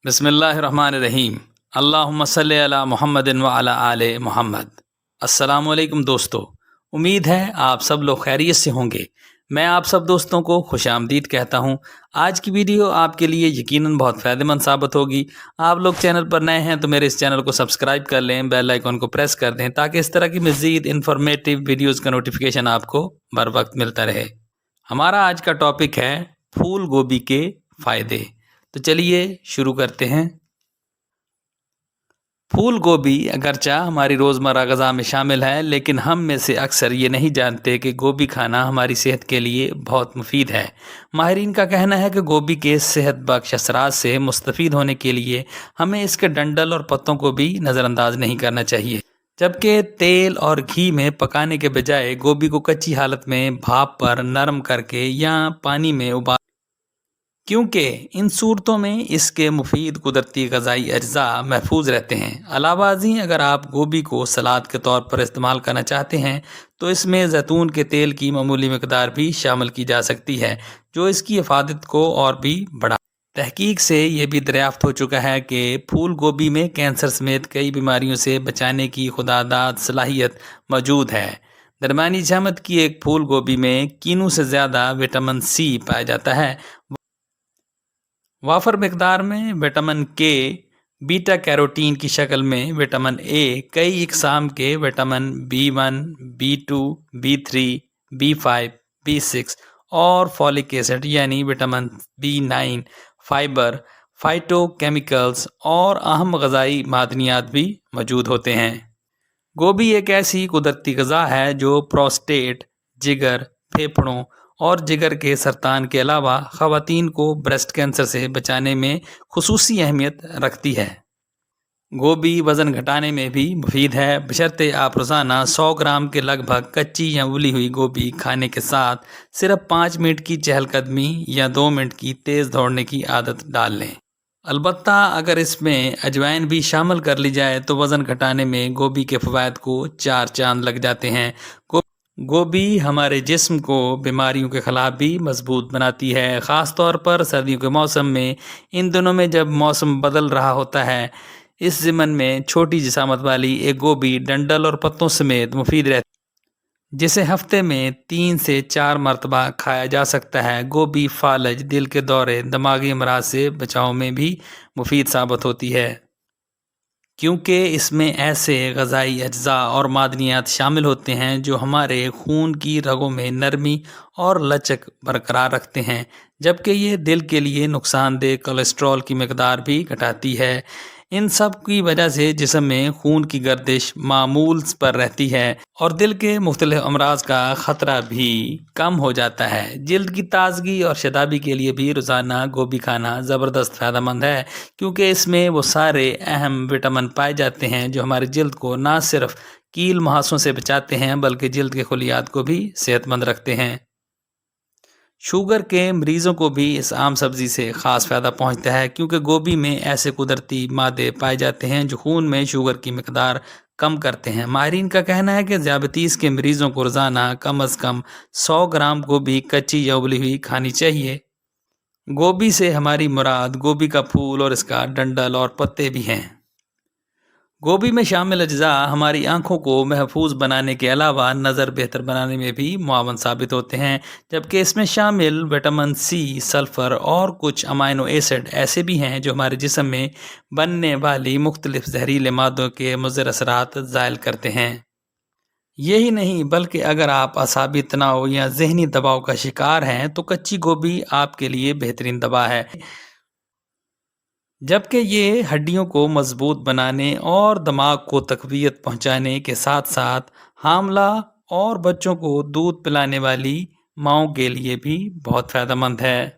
بسم اللہ الرحمن الرحیم۔ اللہم صلی علی محمد و علی آل محمد۔ السلام علیکم دوستو، امید ہے آپ سب لوگ خیریت سے ہوں گے۔ میں آپ سب دوستوں کو خوش آمدید کہتا ہوں۔ آج کی ویڈیو آپ کے لیے یقیناً بہت فائدہ مند ثابت ہوگی۔ آپ لوگ چینل پر نئے ہیں تو میرے اس چینل کو سبسکرائب کر لیں، بیل آئیکن کو پریس کر دیں تاکہ اس طرح کی مزید انفارمیٹیو ویڈیوز کا نوٹیفیکیشن آپ کو بر وقت ملتا رہے۔ ہمارا آج کا ٹاپک ہے پھول گوبھی کے فائدے۔ تو چلیے شروع کرتے ہیں۔ پھول گوبھی اگرچہ ہماری روزمرہ غذا میں شامل ہے، لیکن ہم میں سے اکثر یہ نہیں جانتے کہ گوبھی کھانا ہماری صحت کے لیے بہت مفید ہے۔ ماہرین کا کہنا ہے کہ گوبھی کے صحت بخش اثرات سے مستفید ہونے کے لیے ہمیں اس کے ڈنڈل اور پتوں کو بھی نظر انداز نہیں کرنا چاہیے، جبکہ تیل اور گھی میں پکانے کے بجائے گوبھی کو کچی حالت میں بھاپ پر نرم کر کے یا پانی میں ابال، کیونکہ ان صورتوں میں اس کے مفید قدرتی غذائی اجزاء محفوظ رہتے ہیں۔ علاوہ ازیں اگر آپ گوبھی کو سلاد کے طور پر استعمال کرنا چاہتے ہیں تو اس میں زیتون کے تیل کی معمولی مقدار بھی شامل کی جا سکتی ہے، جو اس کی افادت کو اور بھی بڑھا۔ تحقیق سے یہ بھی دریافت ہو چکا ہے کہ پھول گوبھی میں کینسر سمیت کئی بیماریوں سے بچانے کی خودداد صلاحیت موجود ہے۔ درمیانی جامت کی ایک پھول گوبھی میں کینو سے زیادہ وٹامن سی پایا جاتا ہے۔ وافر مقدار میں وٹامن کے، بیٹا کیروٹین کی شکل میں وٹامن اے، کئی اقسام کے vitamin B1، B2، B3، B5، B6 اور فولک ایسڈ یعنی vitamin B9، fibre, phyto chemicals اور اہم غذائی معدنیات بھی موجود ہوتے ہیں۔ گوبھی ایک ایسی قدرتی غذا ہے جو پروسٹیٹ، جگر، پھیپھڑوں اور جگر کے سرطان کے علاوہ خواتین کو بریسٹ کینسر سے بچانے میں خصوصی اہمیت رکھتی ہے۔ گوبھی وزن گھٹانے میں بھی مفید ہے، بشرطے آپ روزانہ 100 گرام کے لگ بھگ کچی یا ابلی ہوئی گوبھی کھانے کے ساتھ صرف 5 منٹ کی چہل قدمی یا 2 منٹ کی تیز دوڑنے کی عادت ڈال لیں۔ البتہ اگر اس میں اجوائن بھی شامل کر لی جائے تو وزن گھٹانے میں گوبھی کے فوائد کو 4 چاند لگ جاتے ہیں۔ گوبھی ہمارے جسم کو بیماریوں کے خلاف بھی مضبوط بناتی ہے، خاص طور پر سردیوں کے موسم میں۔ ان دنوں میں جب موسم بدل رہا ہوتا ہے، اس ضمن میں چھوٹی جسامت والی ایک گوبھی ڈنڈل اور پتوں سمیت مفید رہتی ہے، جسے ہفتے میں 3 سے 4 مرتبہ کھایا جا سکتا ہے۔ گوبھی فالج، دل کے دورے، دماغی امراض سے بچاؤ میں بھی مفید ثابت ہوتی ہے، کیونکہ اس میں ایسے غذائی اجزاء اور معدنیات شامل ہوتے ہیں جو ہمارے خون کی رگوں میں نرمی اور لچک برقرار رکھتے ہیں، جبکہ یہ دل کے لیے نقصان دہ کولیسٹرول کی مقدار بھی گھٹاتی ہے۔ ان سب کی وجہ سے جسم میں خون کی گردش معمول پر رہتی ہے اور دل کے مختلف امراض کا خطرہ بھی کم ہو جاتا ہے۔ جلد کی تازگی اور شادابی کے لیے بھی روزانہ گوبھی کھانا زبردست فائدہ مند ہے، کیونکہ اس میں وہ سارے اہم وٹامن پائے جاتے ہیں جو ہماری جلد کو نہ صرف کیل مہاسوں سے بچاتے ہیں بلکہ جلد کے خلیات کو بھی صحت مند رکھتے ہیں۔ شوگر کے مریضوں کو بھی اس عام سبزی سے خاص فائدہ پہنچتا ہے، کیونکہ گوبھی میں ایسے قدرتی مادے پائے جاتے ہیں جو خون میں شوگر کی مقدار کم کرتے ہیں۔ ماہرین کا کہنا ہے کہ ذیابیطیس کے مریضوں کو روزانہ کم از کم 100 گرام گوبھی کچی یا ابلی ہوئی کھانی چاہیے۔ گوبھی سے ہماری مراد گوبھی کا پھول اور اس کا ڈنڈل اور پتے بھی ہیں۔ گوبھی میں شامل اجزاء ہماری آنکھوں کو محفوظ بنانے کے علاوہ نظر بہتر بنانے میں بھی معاون ثابت ہوتے ہیں، جبکہ اس میں شامل وٹامن سی، سلفر اور کچھ امائنو ایسڈ ایسے بھی ہیں جو ہمارے جسم میں بننے والی مختلف زہریلے مادوں کے مضر اثرات زائل کرتے ہیں۔ یہی نہیں بلکہ اگر آپ اعصابی تناؤ یا ذہنی دباؤ کا شکار ہیں تو کچی گوبھی آپ کے لیے بہترین دوا ہے، جبکہ یہ ہڈیوں کو مضبوط بنانے اور دماغ کو تقویت پہنچانے کے ساتھ ساتھ حاملہ اور بچوں کو دودھ پلانے والی ماؤں کے لیے بھی بہت فائدہ مند ہے۔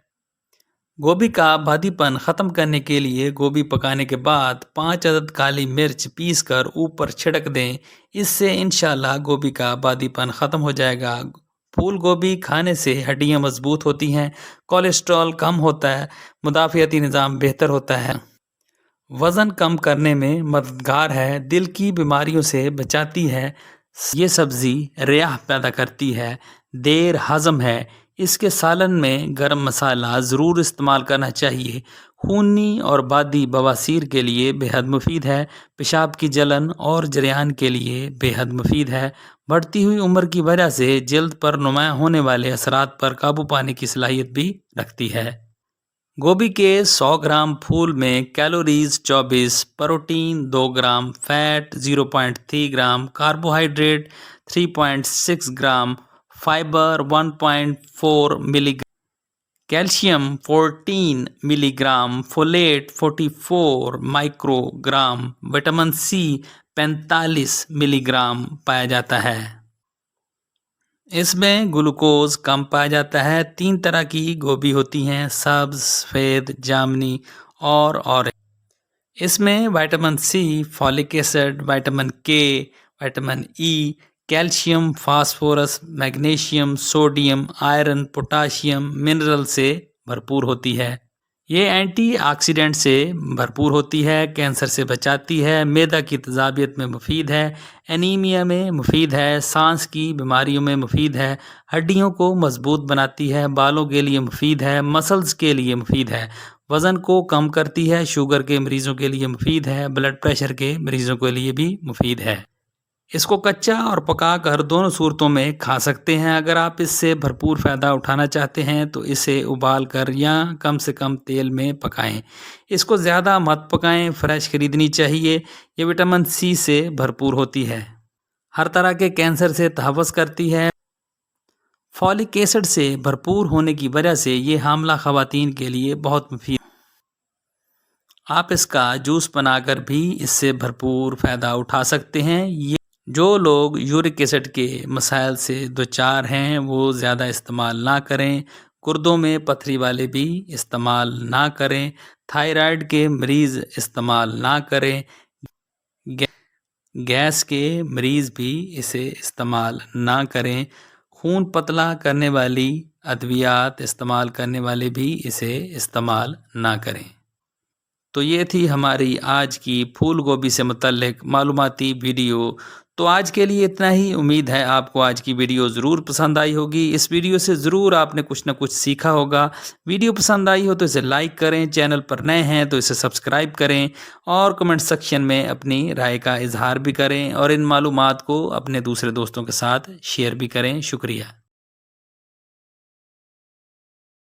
گوبھی کا بادی پن ختم کرنے کے لیے گوبھی پکانے کے بعد 5 عدد کالی مرچ پیس کر اوپر چھڑک دیں، اس سے انشاءاللہ گوبھی کا بادی پن ختم ہو جائے گا۔ پھول گوبھی کھانے سے ہڈیاں مضبوط ہوتی ہیں، کولیسٹرول کم ہوتا ہے، مدافعتی نظام بہتر ہوتا ہے، وزن کم کرنے میں مددگار ہے، دل کی بیماریوں سے بچاتی ہے۔ یہ سبزی ریاح پیدا کرتی ہے، دیر ہضم ہے۔ اس کے سالن میں گرم مسالہ ضرور استعمال کرنا چاہیے، خونی اور بادی بواسیر کے لیے بے حد مفید ہے، پیشاب کی جلن اور جریان کے لیے بے حد مفید ہے، بڑھتی ہوئی عمر کی وجہ سے جلد پر نمایاں ہونے والے اثرات پر قابو پانے کی صلاحیت بھی رکھتی ہے۔ گوبھی کے 100 گرام پھول میں calories 24، protein 2 gram, fat 0.3 gram, carbohydrate 3.6 gram, fibre 1.4 milligram, calcium 14 milligram, folate 44 microgram, vitamin C 45 ملی گرام پایا جاتا ہے۔ اس میں گلوکوز کم پایا جاتا ہے۔ 3 طرح کی گوبھی ہوتی ہیں، سبز، سفید، جامنی اور اورنج۔ اس میں vitamin C, folic acid, vitamin K, vitamin E, calcium, phosphorus, magnesium, sodium, iron, potassium, mineral سے بھرپور ہوتی ہے۔ یہ اینٹی آکسیڈنٹ سے بھرپور ہوتی ہے، کینسر سے بچاتی ہے، معدہ کی تیزابیت میں مفید ہے، انیمیا میں مفید ہے، سانس کی بیماریوں میں مفید ہے، ہڈیوں کو مضبوط بناتی ہے، بالوں کے لیے مفید ہے، مسلز کے لیے مفید ہے، وزن کو کم کرتی ہے، شوگر کے مریضوں کے لیے مفید ہے، بلڈ پریشر کے مریضوں کے لیے بھی مفید ہے۔ اس کو کچا اور پکا کر دونوں صورتوں میں کھا سکتے ہیں۔ اگر آپ اس سے بھرپور فائدہ اٹھانا چاہتے ہیں تو اسے ابال کر یا کم سے کم تیل میں پکائیں۔ اس کو زیادہ مت پکائیں، فریش خریدنی چاہیے۔ یہ وٹامن سی سے بھرپور ہوتی ہے، ہر طرح کے کینسر سے تحفظ کرتی ہے۔ فولک ایسڈ سے بھرپور ہونے کی وجہ سے یہ حاملہ خواتین کے لیے بہت مفید ہے۔ آپ اس کا جوس بنا کر بھی اس سے بھرپور فائدہ اٹھا سکتے ہیں۔ جو لوگ یورک ایسڈ کے مسائل سے دوچار ہیں وہ زیادہ استعمال نہ کریں۔ گردوں میں پتھری والے بھی استعمال نہ کریں، تھائرائیڈ کے مریض استعمال نہ کریں، گیس کے مریض بھی اسے استعمال نہ کریں، خون پتلا کرنے والی ادویات استعمال کرنے والے بھی اسے استعمال نہ کریں۔ تو یہ تھی ہماری آج کی پھول گوبھی سے متعلق معلوماتی ویڈیو۔ تو آج کے لیے اتنا ہی۔ امید ہے آپ کو آج کی ویڈیو ضرور پسند آئی ہوگی۔ اس ویڈیو سے ضرور آپ نے کچھ نہ کچھ سیکھا ہوگا۔ ویڈیو پسند آئی ہو تو اسے لائک کریں، چینل پر نئے ہیں تو اسے سبسکرائب کریں اور کمنٹ سیکشن میں اپنی رائے کا اظہار بھی کریں اور ان معلومات کو اپنے دوسرے دوستوں کے ساتھ شیئر بھی کریں۔ شکریہ۔